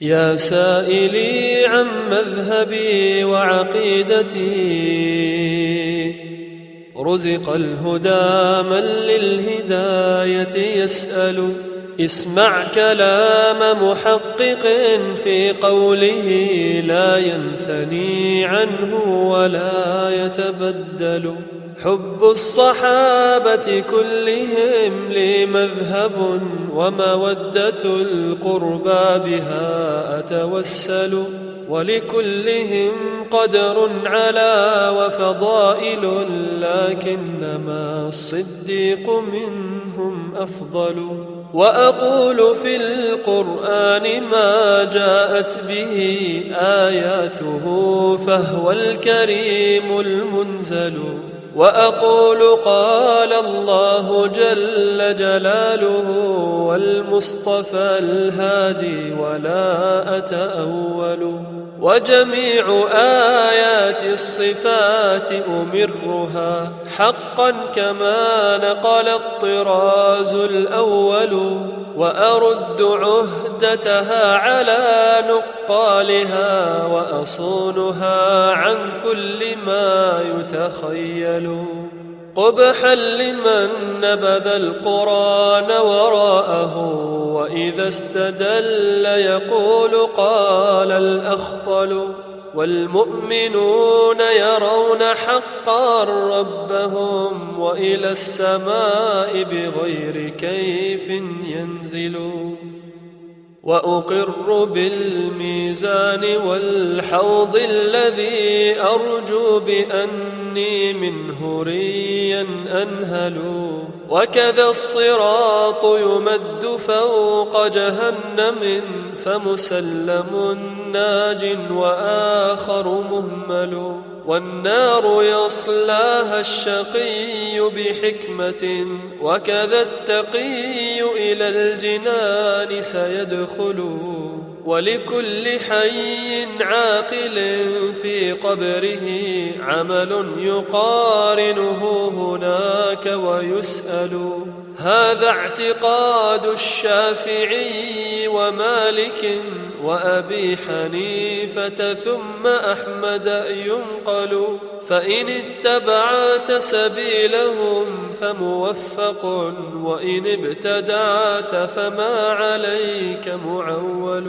يا سائلي عن مذهبي وعقيدتي، رزق الهدى من للهداية يسأل. اسمع كلام محقق في قوله لا ينثني عنه ولا يتبدل. حب الصحابة كلهم لي مذهب، ومودة القربى بها أتوسل. ولكلهم قدر على وفضائل، لكنما الصديق منهم أفضل. وأقول في القرآن ما جاءت به آياته، فهو الكريم المنزل. وأقول قال الله جل جلاله، والمصطفى الهادي ولا أتأول. وجميع آيات الصفات أمرها حقا كما نقل الطراز الأول. وأرد عهدتها على نقالها، وأصونها عن كل ما يتخيل. قبحا لمن نبذ القرآن وراءه، وإذا استدل يقول قال الأخطل. والمؤمنون يرون حقا ربهم، وإلى السماء بغير كيف ينزلون. وأقر بالميزان والحوض الذي أرجو بأني منه ريا أنهل. وكذا الصراط يمد فوق جهنم، فمسلم ناج وآخر مهمل. والنار يصلاها الشقي بحكمة، وكذا التقي إلى الجنان سيدخل. ولكل حي عاقل في قبره عمل يقارنه هناك ويسأل. هذا اعتقاد الشافعي ومالك وأبي حنيفة، ثم أحمد ينقل. فإن اتبعت سبيلهم فموفق، وإن ابتدعت فما عليك معول.